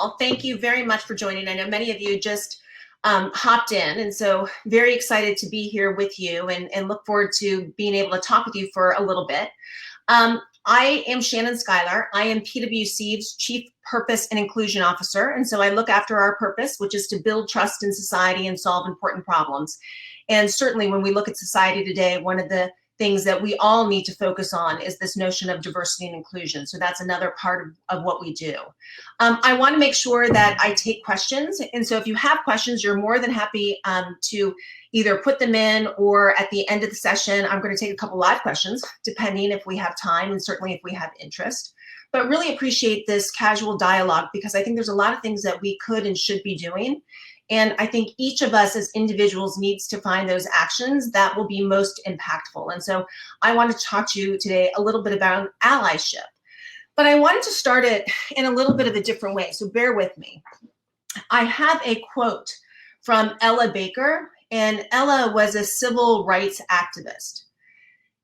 all. Thank you very much for joining. I know many of you just hopped in, and so very excited to be here with you and look forward to being able to talk with you for a little bit. I am Shannon Schuyler. I am PwC's Chief Purpose and Inclusion Officer, and so I look after our purpose, which is to build trust in society and solve important problems. And certainly when we look at society today, one of the things that we all need to focus on is this notion of diversity and inclusion. So that's another part of what we do. I want to make sure that I take questions. And so if you have questions, you're more than happy to either put them in, or at the end of the session, I'm going to take a couple live questions, depending if we have time and certainly if we have interest. But really appreciate this casual dialogue, because I think there's a lot of things that we could and should be doing. And I think each of us as individuals needs to find those actions that will be most impactful. And so I want to talk to you today a little bit about allyship. But I wanted to start it in a little bit of a different way, so bear with me. I have a quote from Ella Baker, and Ella was a civil rights activist.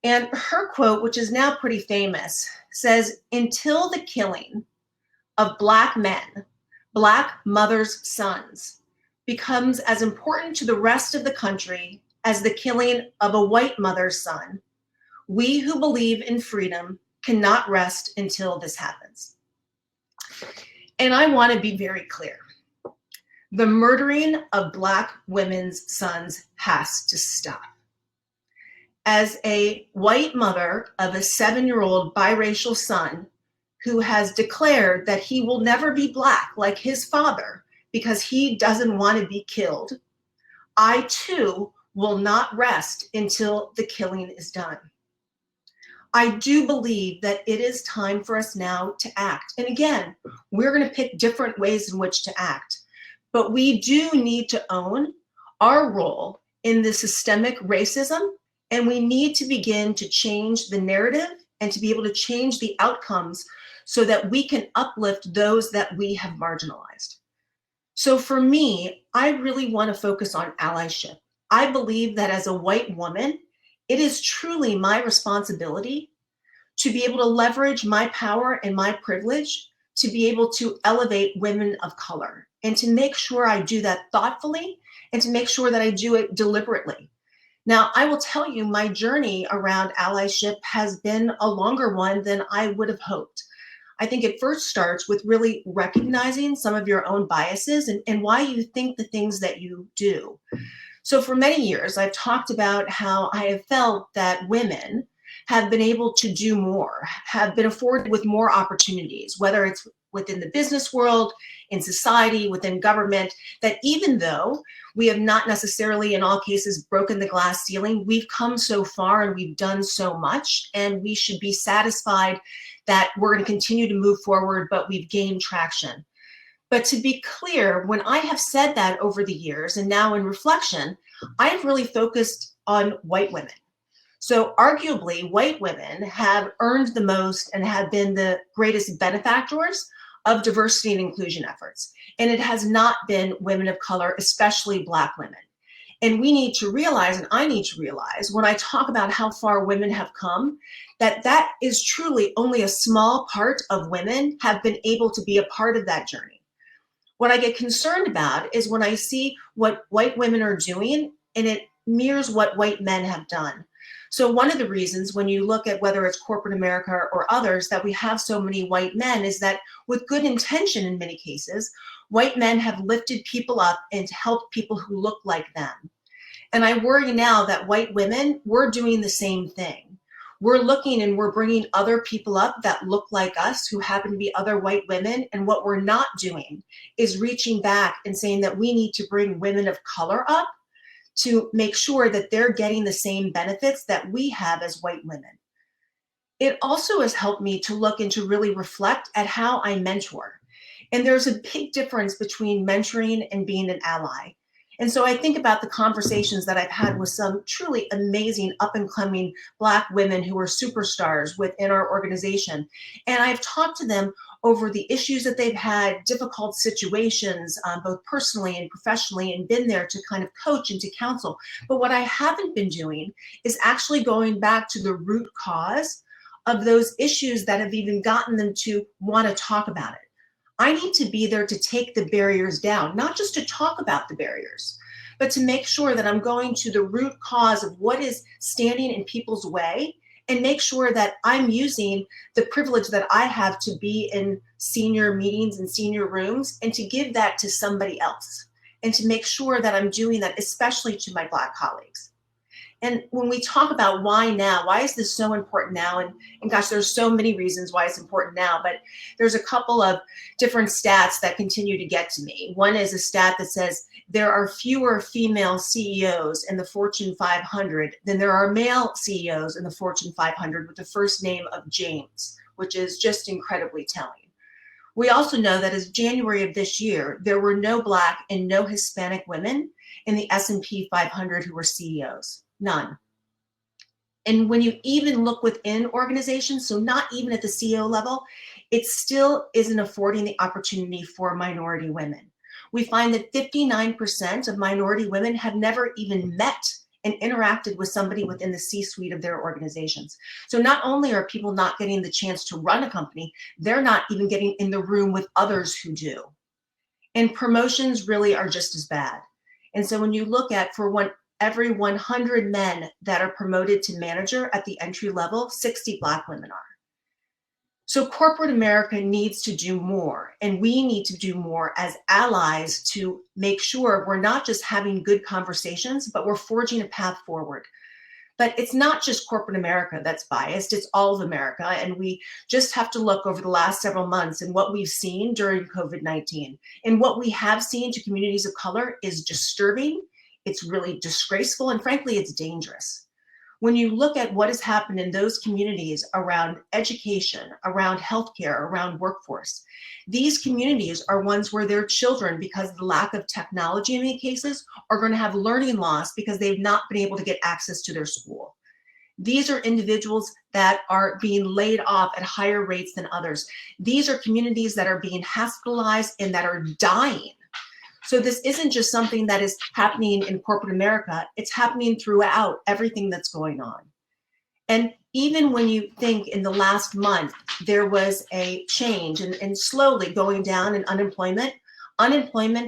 And her quote, which is now pretty famous, says, "Until the killing of Black men, Black mothers' sons, becomes as important to the rest of the country as the killing of a white mother's son, we who believe in freedom cannot rest until this happens." And I want to be very clear. The murdering of Black women's sons has to stop. As a white mother of a 7-year-old biracial son who has declared that he will never be Black like his father because he doesn't want to be killed, I too will not rest until the killing is done. I do believe that it is time for us now to act. And again, we're going to pick different ways in which to act, but we do need to own our role in the systemic racism, and we need to begin to change the narrative and to be able to change the outcomes so that we can uplift those that we have marginalized. So for me, I really want to focus on allyship. I believe that as a white woman, it is truly my responsibility to be able to leverage my power and my privilege to be able to elevate women of color, and to make sure I do that thoughtfully and to make sure that I do it deliberately. Now, I will tell you, my journey around allyship has been a longer one than I would have hoped. I think it first starts with really recognizing some of your own biases and why you think the things that you do. So for many years, I've talked about how I have felt that women have been able to do more, have been afforded with more opportunities, whether it's within the business world, in society, within government, that even though we have not necessarily in all cases broken the glass ceiling, we've come so far and we've done so much, and we should be satisfied that we're going to continue to move forward, but we've gained traction. But to be clear, when I have said that over the years, and now in reflection, I've really focused on white women. So arguably, white women have earned the most and have been the greatest benefactors of diversity and inclusion efforts. And it has not been women of color, especially Black women. And we need to realize, and I need to realize, when I talk about how far women have come, that that is truly only a small part of women have been able to be a part of that journey. What I get concerned about is when I see what white women are doing, and it mirrors what white men have done. So one of the reasons when you look at whether it's corporate America or others that we have so many white men is that with good intention in many cases, white men have lifted people up and helped people who look like them. And I worry now that white women, we're doing the same thing. We're looking and we're bringing other people up that look like us, who happen to be other white women. And what we're not doing is reaching back and saying that we need to bring women of color up to make sure that they're getting the same benefits that we have as white women. It also has helped me to look and to really reflect at how I mentor. And there's a big difference between mentoring and being an ally. And so I think about the conversations that I've had with some truly amazing up and coming Black women who are superstars within our organization. And I've talked to them over the issues that they've had, difficult situations, both personally and professionally, and been there to kind of coach and to counsel. But what I haven't been doing is actually going back to the root cause of those issues that have even gotten them to want to talk about it. I need to be there to take the barriers down, not just to talk about the barriers, but to make sure that I'm going to the root cause of what is standing in people's way and make sure that I'm using the privilege that I have to be in senior meetings and senior rooms and to give that to somebody else and to make sure that I'm doing that, especially to my Black colleagues. And when we talk about why now, why is this so important now? And gosh, there's so many reasons why it's important now, but there's a couple of different stats that continue to get to me. One is a stat that says there are fewer female CEOs in the Fortune 500 than there are male CEOs in the Fortune 500 with the first name of James, which is just incredibly telling. We also know that as of January of this year, there were no Black and no Hispanic women in the S&P 500 who were CEOs. None. And when you even look within organizations, so not even at the CEO level, it still isn't affording the opportunity for minority women. We find that 59% of minority women have never even met and interacted with somebody within the C-suite of their organizations. So not only are people not getting the chance to run a company, they're not even getting in the room with others who do. And promotions really are just as bad. And so when you look at every 100 men that are promoted to manager at the entry level, 60 Black women are. So corporate America needs to do more, and we need to do more as allies to make sure we're not just having good conversations, but we're forging a path forward. But it's not just corporate America that's biased, it's all of America. And we just have to look over the last several months and what we've seen during COVID-19. And what we have seen to communities of color is disturbing. It's really disgraceful, and frankly, it's dangerous. When you look at what has happened in those communities around education, around healthcare, around workforce, these communities are ones where their children, because of the lack of technology in many cases, are going to have learning loss because they've not been able to get access to their school. These are individuals that are being laid off at higher rates than others. These are communities that are being hospitalized and that are dying. So this isn't just something that is happening in corporate America, it's happening throughout everything that's going on. And even when you think in the last month, there was a change and slowly going down in unemployment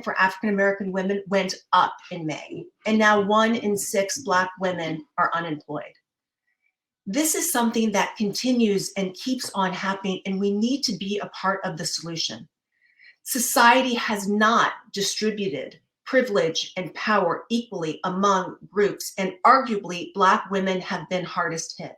for African-American women went up in May. And now 1 in 6 Black women are unemployed. This is something that continues and keeps on happening, and we need to be a part of the solution. Society has not distributed privilege and power equally among groups, and arguably Black women have been hardest hit.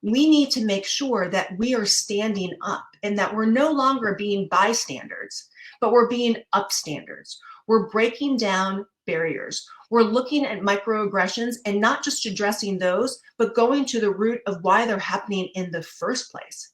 We need to make sure that we are standing up and that we're no longer being bystanders, but we're being upstanders. We're breaking down barriers. We're looking at microaggressions and not just addressing those, but going to the root of why they're happening in the first place.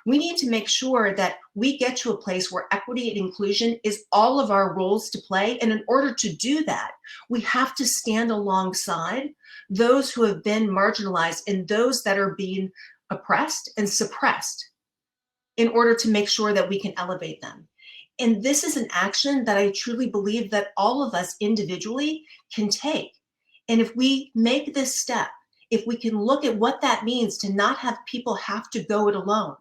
We need to make sure that we get to a place where equity and inclusion is all of our roles to play. And in order to do that, we have to stand alongside those who have been marginalized and those that are being oppressed and suppressed in order to make sure that we can elevate them. And this is an action that I truly believe that all of us individually can take. And if we make this step, if we can look at what that means to not have people have to go it alone,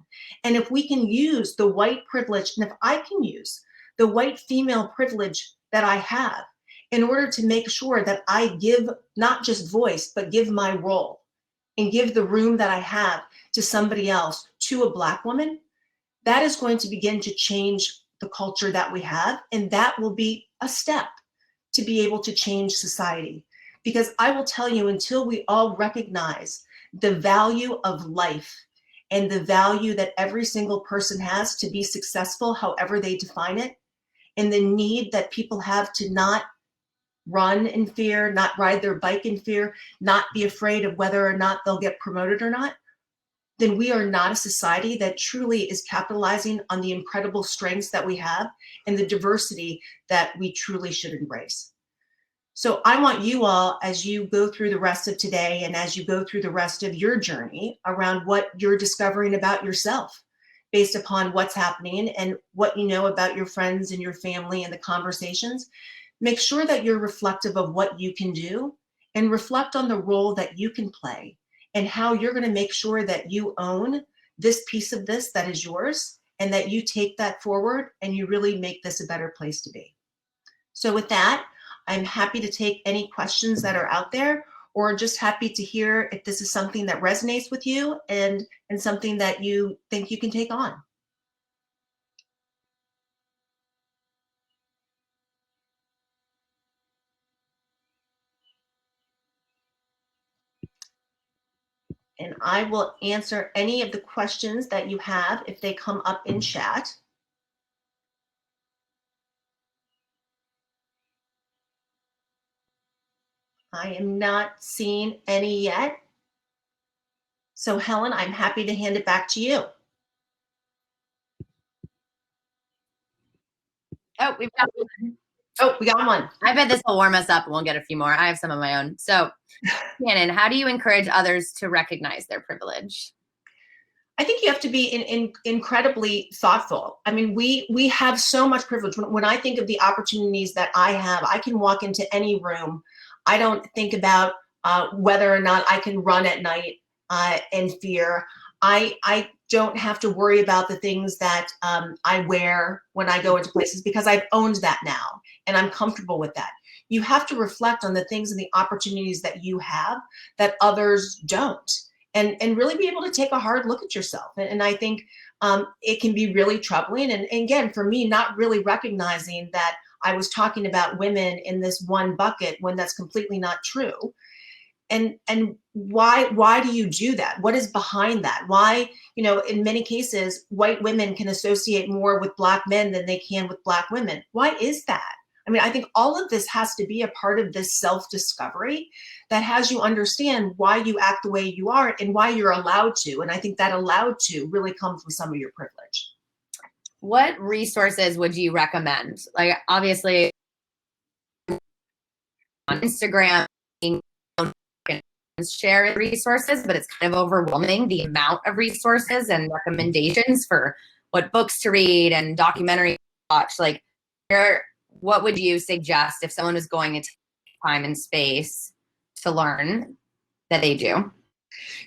and if we can use the white privilege, and if I can use the white female privilege that I have in order to make sure that I give not just voice, but give my role and give the room that I have to somebody else, to a Black woman, that is going to begin to change the culture that we have. And that will be a step to be able to change society. Because I will tell you, until we all recognize the value of life and the value that every single person has to be successful, however they define it, and the need that people have to not run in fear, not ride their bike in fear, not be afraid of whether or not they'll get promoted or not, then we are not a society that truly is capitalizing on the incredible strengths that we have and the diversity that we truly should embrace. So I want you all, as you go through the rest of today and as you go through the rest of your journey around what you're discovering about yourself based upon what's happening and what you know about your friends and your family and the conversations, make sure that you're reflective of what you can do and reflect on the role that you can play and how you're going to make sure that you own this piece of this that is yours and that you take that forward and you really make this a better place to be. So with that, I'm happy to take any questions that are out there, or just happy to hear if this is something that resonates with you and something that you think you can take on. And I will answer any of the questions that you have if they come up in chat. I am not seeing any yet. So Helen, I'm happy to hand it back to you. Oh, we've got one. Oh, we got one. I bet this will warm us up and we'll get a few more. I have some of my own. So, Shannon, how do you encourage others to recognize their privilege? I think you have to be incredibly thoughtful. I mean, we have so much privilege. When I think of the opportunities that I have, I can walk into any room. I don't think about whether or not I can run at night in fear. I don't have to worry about the things that I wear when I go into places, because I've owned that now and I'm comfortable with that. You have to reflect on the things and the opportunities that you have that others don't. And really be able to take a hard look at yourself. And I think it can be really troubling. And again, for me, not really recognizing that I was talking about women in this one bucket when that's completely not true. And why do you do that? What is behind that? Why, in many cases, white women can associate more with Black men than they can with Black women. Why is that? I mean, I think all of this has to be a part of this self-discovery that has you understand why you act the way you are and why you're allowed to. And I think that allowed to really comes with some of your privilege. What resources would you recommend? Like, obviously, on Instagram, share resources, but it's kind of overwhelming, the amount of resources and recommendations for what books to read and documentaries to watch. Like, what would you suggest if someone was going to take time and space to learn that they do?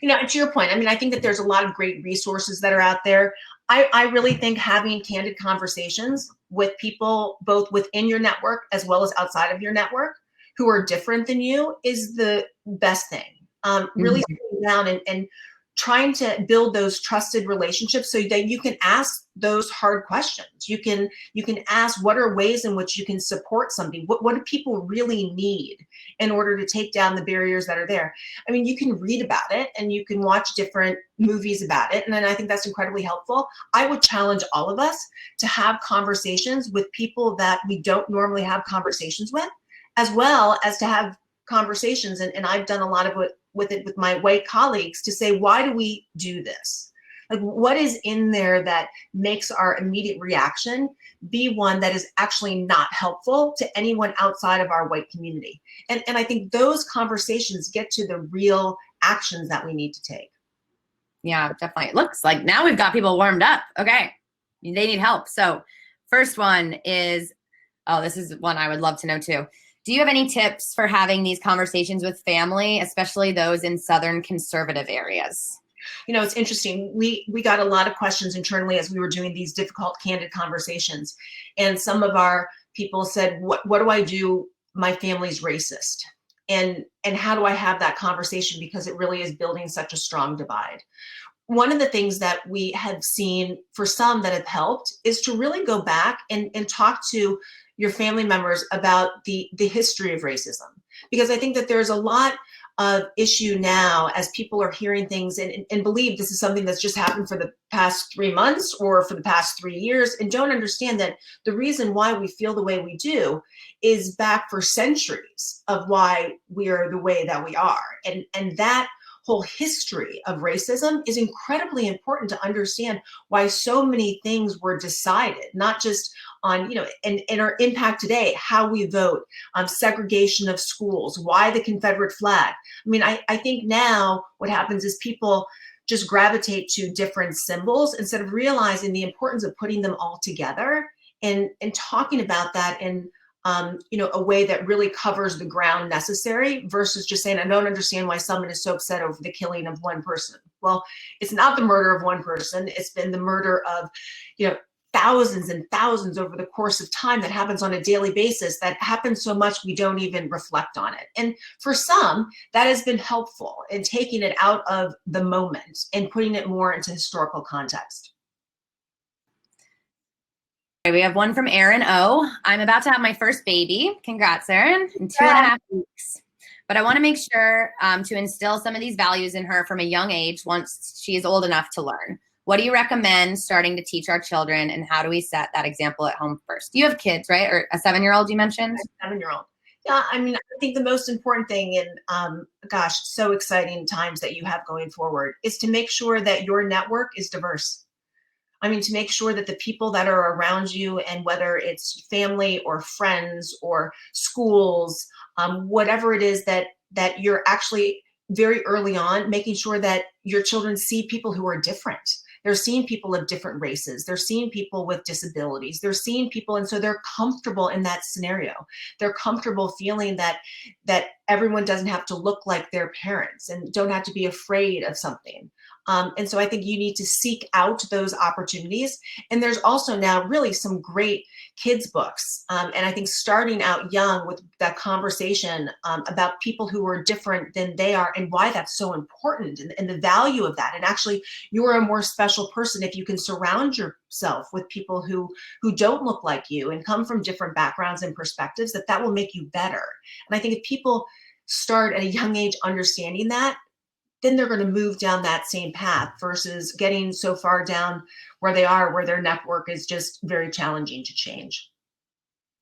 To your point, I mean, I think that there's a lot of great resources that are out there. I really think having candid conversations with people, both within your network as well as outside of your network, who are different than you, is the best thing. Really sitting down and trying to build those trusted relationships so that you can ask those hard questions. You can ask, what are ways in which you can support something? What do people really need in order to take down the barriers that are there? I mean, you can read about it and you can watch different movies about it. And then I think that's incredibly helpful. I would challenge all of us to have conversations with people that we don't normally have conversations with, as well as to have conversations. And I've done a lot of it with my white colleagues to say, why do we do this? Like, what is in there that makes our immediate reaction be one that is actually not helpful to anyone outside of our white community? And I think those conversations get to the real actions that we need to take. Yeah, definitely. It looks like now we've got people warmed up. Okay. They need help. So first one is, this is one I would love to know too. Do you have any tips for having these conversations with family, especially those in Southern conservative areas? It's interesting. We got a lot of questions internally as we were doing these difficult, candid conversations. And some of our people said, what do I do? My family's racist. And how do I have that conversation? Because it really is building such a strong divide. One of the things that we have seen for some that have helped is to really go back and talk to your family members about the history of racism. Because I think that there's a lot of issue now as people are hearing things and believe this is something that's just happened for the past 3 months or for the past 3 years, and don't understand that the reason why we feel the way we do is back for centuries of why we are the way that we are. And that whole history of racism is incredibly important to understand why so many things were decided, not just on, and our impact today, how we vote, segregation of schools, why the Confederate flag. I mean, I think now what happens is people just gravitate to different symbols instead of realizing the importance of putting them all together and talking about that in a way that really covers the ground necessary versus just saying, I don't understand why someone is so upset over the killing of one person. Well, it's not the murder of one person. It's been the murder of, thousands and thousands over the course of time that happens on a daily basis, that happens so much we don't even reflect on it. And for some, that has been helpful in taking it out of the moment and putting it more into historical context. We have one from Erin O. I'm about to have my first baby. Congrats, Erin, in 2.5 weeks. But I want to make sure to instill some of these values in her from a young age once she is old enough to learn. What do you recommend starting to teach our children, and how do we set that example at home first? You have kids, right? Or a 7-year-old you mentioned? A 7-year-old. Yeah, I mean, I think the most important thing, and so exciting times that you have going forward, is to make sure that your network is diverse. I mean, to make sure that the people that are around you, and whether it's family or friends or schools, whatever it is, that you're actually very early on making sure that your children see people who are different. They're seeing people of different races. They're seeing people with disabilities. They're seeing people, and so they're comfortable in that scenario. They're comfortable feeling that everyone doesn't have to look like their parents and don't have to be afraid of something. And so I think you need to seek out those opportunities. And there's also now really some great kids books. And I think starting out young with that conversation about people who are different than they are, and why that's so important, and the value of that. And actually, you're a more special person if you can surround yourself with people who don't look like you and come from different backgrounds and perspectives, that will make you better. And I think if people start at a young age understanding that, then they're going to move down that same path versus getting so far down where they are, where their network is just very challenging to change.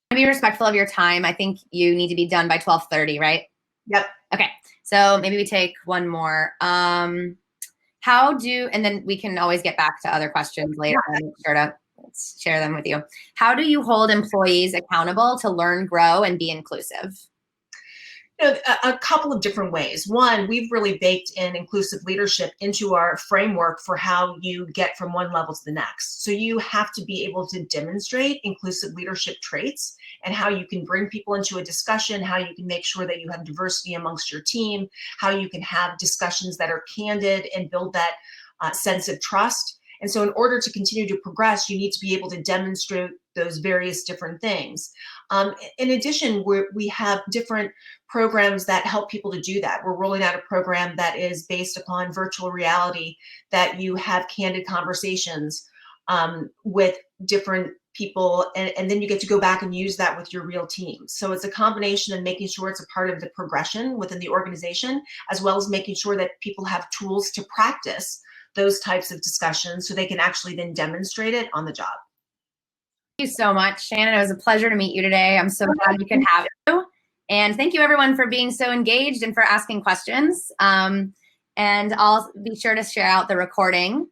Be respectful of your time. I think you need to be done by 12:30, right? Yep. Okay. So maybe we take one more. And then we can always get back to other questions later. Yeah. I'm sure to share them with you. How do you hold employees accountable to learn, grow, and be inclusive? A couple of different ways. One, we've really baked in inclusive leadership into our framework for how you get from one level to the next. So you have to be able to demonstrate inclusive leadership traits, and how you can bring people into a discussion, how you can make sure that you have diversity amongst your team, how you can have discussions that are candid and build that sense of trust. And so in order to continue to progress, you need to be able to demonstrate those various different things. In addition, we have different programs that help people to do that. We're rolling out a program that is based upon virtual reality, that you have candid conversations with different people, and then you get to go back and use that with your real team. So it's a combination of making sure it's a part of the progression within the organization, as well as making sure that people have tools to practice those types of discussions so they can actually then demonstrate it on the job. Thank you so much, Shannon. It was a pleasure to meet you today. I'm so glad we could have you. And thank you, everyone, for being so engaged and for asking questions. And I'll be sure to share out the recording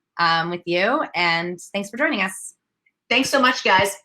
with you. And thanks for joining us. Thanks so much, guys.